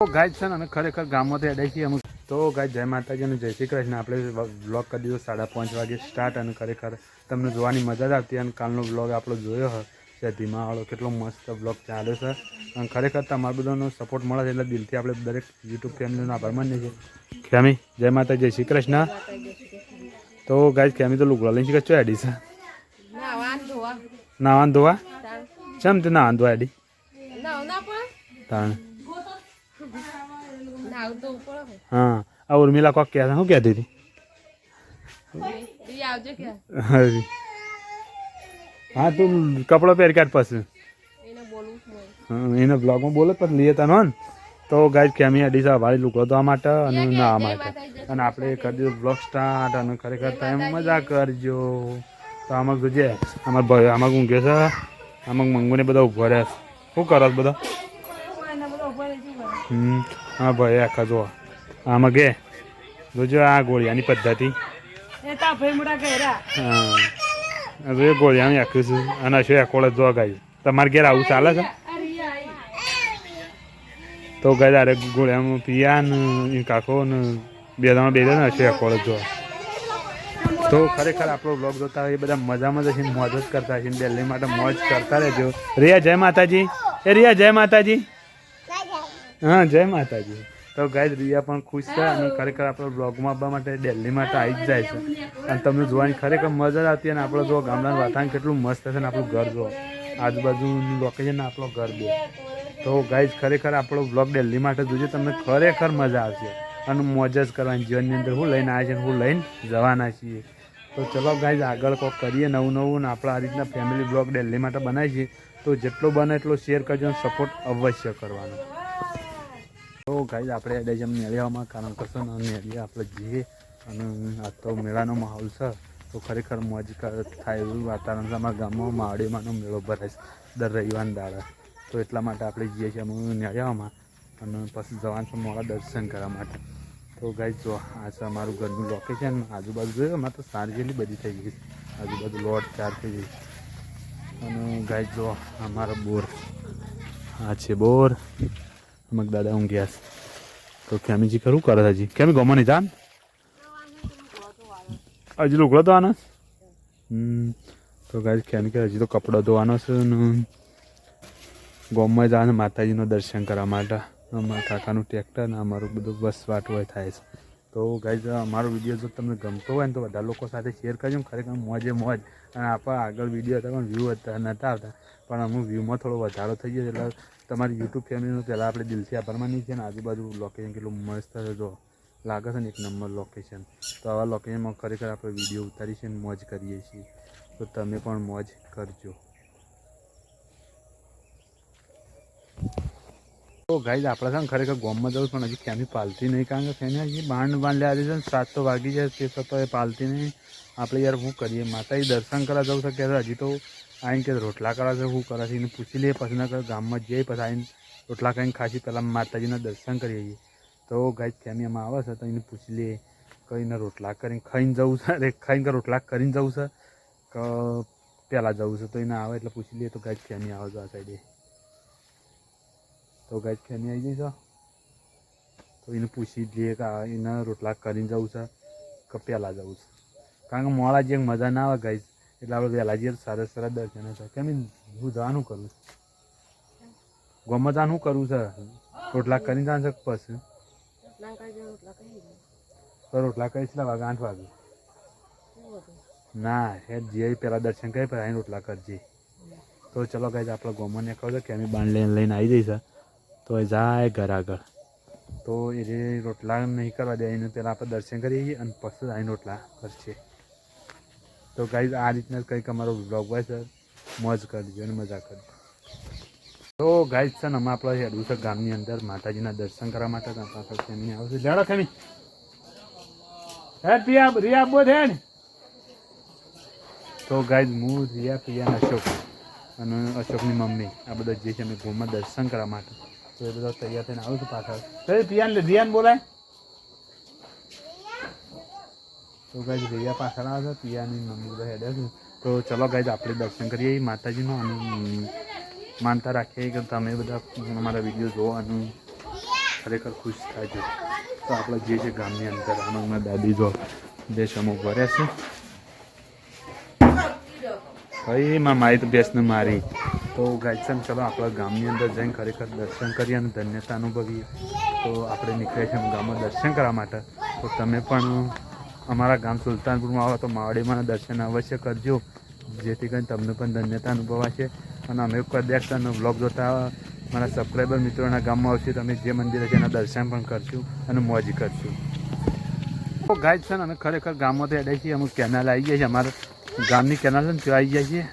તો ગાય છે ને અમે ખરેખર ગામમાંથી અડાઈ છીએ અમુક તો ગાય જય માતાજી અને જય શ્રી કૃષ્ણ. આપણે બ્લોગ કરી દીધો 5:30 વાગે સ્ટાર્ટ અને ખરેખર તમને જોવાની મજા જ આવતી અને કાલનો બ્લોગ આપણો જોયો હોય ત્યાં ધીમાવાળો કેટલો મસ્ત બ્લોગ ચાલે છે અને ખરેખર તમારા બધાનો સપોર્ટ મળે છે એટલે દિલથી આપણે દરેક યુટ્યુબ ફેમિલીનો આભાર માનીએ છીએ. ખેમી જય માતા જય શ્રી કૃષ્ણ. તો ગાય ખેમી તો લુગડા લઈને શીખે છો એડી છે નાવાન ધોવા ચમ તે નાવાન ધોવા એડી તાણ હા આ ઉર્મિલા કોક કહે શું કહેતી હતી હા તું કપડો પહેર કાઢ પછી એને બ્લોગમાં બોલે પણ લઈએ તનો ને તો ગાય કેમી અડી છે વાળી લુકડો ધોવા માટે અને નાવા માટે અને આપણે કરી દીધું બ્લોગ સ્ટાર્ટ અને ખરેખર તમે મજા કરજો. તો આમાં જોજે અમારા ભાઈ આમાં ઊંઘે છે આમાં મંગુને બધા ઉભા રહ્યા છે. શું કરો બધા હા ભાઈ આખા જો આમાં ગે જોજો આ ગોળિયાની પદ્ધતિ હા એ ગોળિયાની આખું છું અને શું એકોળ જો ગાય તમારે ઘેર આવું ચાલે છે તો ગાય તારે ગોળિયામાં પિયા ને કાકો ને બે દાણા બે ને હશે એકોળ જો. તો ખરેખર આપણો બ્લોગ જોતા હોય એ બધા મજામાં જ છે મોજ જ કરતા છે દિલ્હી માટે મોજ કરતા રહેજો. રિયા જય માતાજી એ રિયા જય માતાજી હા જય માતાજી. તો ગાય રિયા પણ ખુશ છે અને ખરેખર આપણો બ્લોગમાં આવવા માટે દિલ્હી માટે આવી જ જાય છે અને તમને જોવાની ખરેખર મજા જ આવતી અને આપણો જો ગામડાનું વાતાવરણ કેટલું મસ્ત છે ને આપણું ઘર જો આજુબાજુનું લોકેશન આપણો ઘર બે. તો ગાય ખરેખર આપણો બ્લોગ દિલ્હી માટે જોજો તમને ખરેખર મજા આવશે અને મોજ જ કરવાની જીવનની અંદર હું લઈને આવ્યા છે હું લઈને જવાના છીએ. તો ચલો ગાઈઝ આગળ કોક કરીએ નવું નવું ને આપણે આ રીતના ફેમિલી બ્લોગ દિલ્હી માટે બનાવીએ છીએ તો જેટલો બને એટલો શેર કરજો અને સપોર્ટ અવશ્ય કરવાનો. તો ગાઈઝ આપણે એડેજમ મેળવવામાં કારણ કરશો ને મેળવીએ આપણે જઈએ અને આ તો મેળાનો માહોલ છે તો ખરેખર મોજ થાય એવું વાતાવરણ છે. અમારા ગામમાં માવડીમાંનો મેળો ભરાય છે દર રવિવારના દાડા તો એટલા માટે આપણે જઈએ છીએ અમે મેળવવામાં અને પછી જવાનું છે મોડા દર્શન કરવા માટે. તો ગાઈઝ જો આ છે અમારું ઘરનું લોકેશન આજુબાજુ જોયું અમારે તો સારી જેટલી બધી થઈ ગઈ આજુબાજુ લોટ ચાર થઈ ગઈ અને ગાઈઝ જો અમારો બોર આ છે બોર અમુક દાદા ઊંઘ્યા છે. તો કેમીજી ખરું કરે હજી કેમી ગમો નહીં જાન હજી લુગડો ધોવાનો તો ગાઈઝ કેમી કે હજી તો કપડો ધોવાનો છે ને ગોમમાં જવાનું માતાજીનું દર્શન કરવા માટે અમારા કાકાનું ટ્રેક્ટર ને અમારું બધું બસ વાટવું હોય થાય છે. તો ગાઈઝ અમારો વિડીયો જો તમને ગમતો હોય ને તો બધા લોકો સાથે શેર કરજો ખરેખર મોજે મોજ અને આપણા આગળ વિડીયો હતા પણ વ્યૂ હતા નહોતા આવતા પણ અમુક વ્યૂમાં થોડો વધારો થઈ ગયો એટલે તમારી યુટ્યુબ ફેમિલીનું પહેલાં આપણે દિલથી આભાર માનીએ છીએ અને આજુબાજુ લોકેશન કેટલું મસ્ત જો લાગે છે ને એક નંબર લોકેશન. તો આવા લોકેશનમાં ખરેખર આપણે વિડીયો ઉતારીએ છીએ અને મોજ કરીએ છીએ તો તમે પણ મોજ કરજો. તો ગાઈઝ આપણે છે ને ખરેખર ગોમમાં જવું પણ હજી ક્યાંની પાલતી નહીં કારણ કે તેને હજી બાંધ લેવા દે છે ને 7 તો વાગી જાય તે છતાં એ પાલતી નહીં. આપણે યાર શું કરીએ માતાજી દર્શન કરવા જવું છે કે હજી તો આવીને કે રોટલા કરવા છે શું કરે છે એને પૂછી લઈએ પછી ના ગામમાં જઈએ પછી આવીને રોટલા ખાઈને ખાસી પહેલાં માતાજીના દર્શન કરીએ છીએ. તો ગાઈઝ ફેમિલીમાં આવે છે તો એને પૂછી લઈએ કઈને રોટલા કરીને ખાઈને જવું છે અરે ખાઈને કે રોટલા કરીને જવું છે કે પહેલાં જવું છે તો એને આવે એટલે પૂછી લઈએ. તો ગાઈઝ ફેમિલી આવે છે આ સાઈડે તો ગાઈઝ ફેમિલી આવી જઈશ તો એને પૂછી લઈએ કે એને રોટલા કરીને જવું છે કે પહેલાં જવું છે કારણ કે મોડા જે મજા ના આવે ગાઈઝ એટલે આપણે વહેલા જઈએ સરસ સરસ દર્શન થાય કેમ હું જવાનું કરું ગમે ત્યાં શું કરવું છે રોટલા કરીને જવાનું છે પછી તો રોટલા કરી કેટલા વાગે 8 વાગે ના હેડ જે પહેલાં દર્શન કરી પછી આવીને રોટલા કરજે. તો ચલો ગાઈઝ આપણે ગોમને કહો છો કે અમે બાંધ લઈને આવી જઈશ તો એ જાય ઘર આગળ તો એ રોટલા નહીં કરવા દે એને પહેલાં આપણે દર્શન કરીએ અને પછી આવીને રોટલા કરશે. તો ગાઈઝ આ રીતના કંઈક અમારો બ્લોગ હોય છે મોજ કરજો અને મજા કરજો. તો ગાઈઝ છે ને અમે આપણે હેડવું છે ગામની અંદર માતાજીના દર્શન કરવા માટે ફેમિલી આવશે લેડો ખેમી હેડ પિયા રિયા બોલ હેડ. તો ગાઈઝ હું રિયા પિયા અશોક અને અશોકની મમ્મી આ બધા જે છે અમે ગોમાં દર્શન કરવા માટે તો એ બધા તૈયાર થઈને આવું છું પાછળ તો રિયાન બોલાય. તો ગાઈઝ રિયા પાછળ આવે છે પિયાની મમ્મી બધા હેડે છે. તો ચલો ગાઈઝ આપણે દર્શન કરીએ માતાજીનું અને માનતા રાખીએ કે તમે બધા અમારા વિડીયો જોવાનું ખરેખર ખુશ થાય છે. તો આપણે જે છે ગામની અંદર આનંદમાં દાદી જો દેશ અમુક ભર્યા છે. ભાઈ મારી તો બેસને મારી. તો ગાયસન ચલો આપણા ગામની અંદર જઈને ખરેખર દર્શન કરીએ અને ધન્યતા અનુભવીએ. તો આપણે નીકળ્યા છીએ ગામમાં દર્શન કરવા માટે. તો તમે પણ અમારા ગામ સુલતાનપુરમાં આવો તો માવડીમાંના દર્શન અવશ્ય કરજો, જેથી કરીને તમને પણ ધન્યતા અનુભવાશે. અને અમે કદાચ વ્લોગ જોતા મારા સબસ્ક્રાઈબર મિત્રોના ગામમાં આવશે તો અમે જે મંદિર છે એના દર્શન પણ કરશું અને મોજ કરશું. તો ગાય છે ને અમે ખરેખર ગામમાંથી અડાઈ છીએ, અમુક કેનાલ આવી જાય છે, અમારા ગામની કેનાલ છે ને ત્યાં આવી જાય છીએ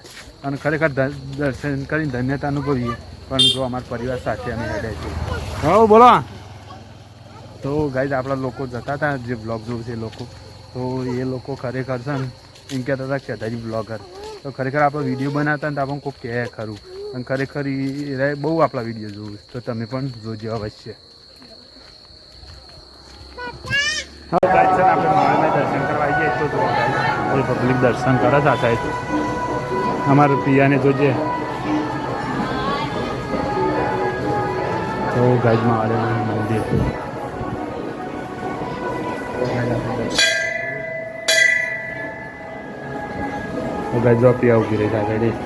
અને ખરેખર દર્શન કરીને ધન્યતા અનુભવીએ. પણ જો અમારા પરિવાર સાથે અમે અડાઈ છીએ. હા બોલો. તો ગાય આપણા લોકો જતા હતા જે બ્લોગ જોવું છે એ લોકો, તો એ લોકો ખરેખર છે ને એમ કહેતા હતા કે હજી બ્લોગર તો ખરેખર આપણો વિડીયો બનાવતા ને તો આપણને કોઈ કહે ખરું, અને ખરેખર એ બહુ આપણા વિડીયો જોવું તો તમે પણ જોજો અવશ્ય. હા ગાય છે ને આપણે માળામાં દર્શન કરવા આવીએ તો જો પબ્લિક દર્શન કરે છે આ સાઈડ. અમારા પિયાને જોજે. તો ગાયમાં આવેલું મંદિર ગાય જો પિયા ઉભી રહી છે રેડી.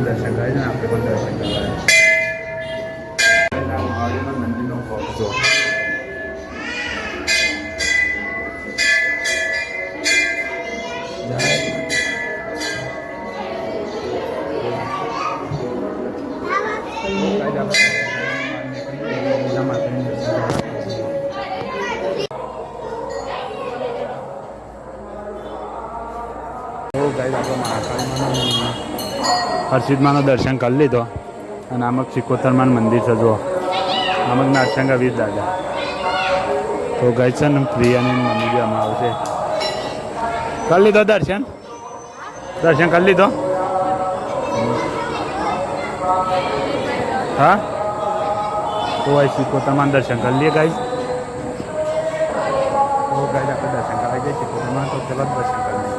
દર્શન કરે છે ને આપણે પણ દર્શન કરવા મંદિરનો કબજો. હર્ષિદમાનું દર્શન કરી લીધો અને આમક સિકોતરમાનું મંદિર છે જો આમક નારસંગા વીર દાદા. તો ગઈ છે ને પ્રિયાની મમ્મી બી હમણાં આવશે. કરી લીધો દર્શન કરી લીધો. હા તો અહીં સિકોતરમાનું દર્શન કરી લઈએ ગાઈ. તો ગાઈ આપણે દર્શન કરાવી જઈએ સિકોતરમાન. તો ચલો દર્શન કરી લઈએ.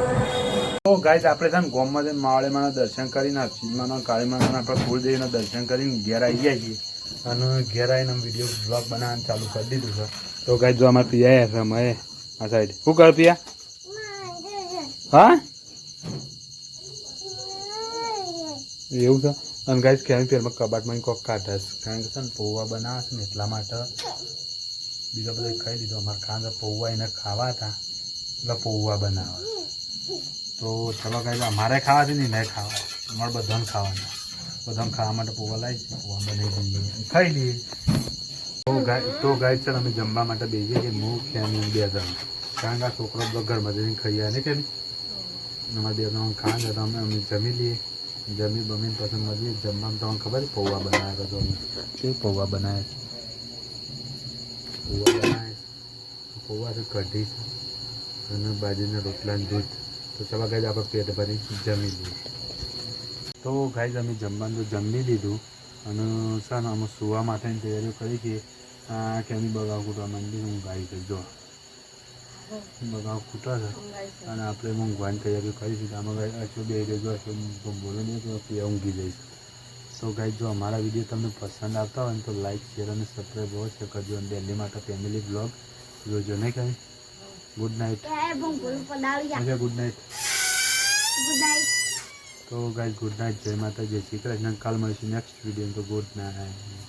તો ગાઈઝ આપણે છે ને ગોમમાં જઈને માવળીમાના દર્શન કરીને હર્ષિદમાના કાળીમાના આપણે કુળદેવીના દર્શન કરીને ઘેર આવી ગયા છીએ અને ઘેર આવીને વિડીયો બ્લોગ બનાવવાનું ચાલુ કરી દીધું છે. તો ગાઈઝ જો અમારે પિયા રમાય આ સાઈડ. શું કર પિયા? હા એવું છે. અને ગાઈઝ ક્યાં ફેરમાં કબાટમાં કોક કાઢે છે, કારણ કે છે ને પૌવા બનાવે છે ને એટલા માટે. બીજા બધા ખાઈ લીધો. અમારે ખાંડ પૌવા એને ખાવા હતા એટલે પૌવા બનાવે. તો ચલો કાંઈ અમારે ખાવા છે ને નહીં ખાવા, અમારે બધાને ખાવાના. બધાને ખાવા માટે પૌવા લાવી પૌવા બનાવી દઈએ ખાઈ લઈએ. તો ગાય છે અમે જમવા માટે બેસીએ છીએ મુખ્ય બે જણ, કારણ કે આ છોકરો ઘરમાં જઈને ખાઈ આવે ને કે અમારે બે જણ ખાવા જતા અમે જમી લઈએ. જમી બમીને પસંદ મળીએ જમવામાં. તમને ખબર પૌવા બનાવ્યા તો અમે કેવું પૌવા બનાવે પૌવા છે કઢી છે અને બાજરીના રોટલાનું દૂધ. તો ચલો ગાઈઝ આપણે પેટ ભરી જમી લઈએ. તો ગાઈઝ અમે જમવાનું તો જમી લીધું અને છે ને અમે સુવા માટેની તૈયારીઓ કરી છે. કે અમે બગાવ કૂટવા મંદિર ઊંઘાઈ છે જો બગાવ કૂટા છે અને આપણે ઊંઘવાની તૈયારીઓ કરી છે. આમાં ગાઈ બે જો બોલો નહીં તો પીવા ઊંઘી જઈશ. તો ગાઈઝ જો અમારા વિડીયો તમને પસંદ આવતા હોય ને તો લાઈક શેર અને સબસ્ક્રાઈબ અવશ્ય કરજો. અને દિલ્હી માટે ફેમિલી બ્લોગ જોજો નહીં કહી. Good night. Good night. તો ગાઈઝ ગુડ નાઇટ. જય માતા જય શ્રી કૃષ્ણ. કાલ મળીશું નેક્સ્ટ વિડીયો. તો ગુડ નાઇટ.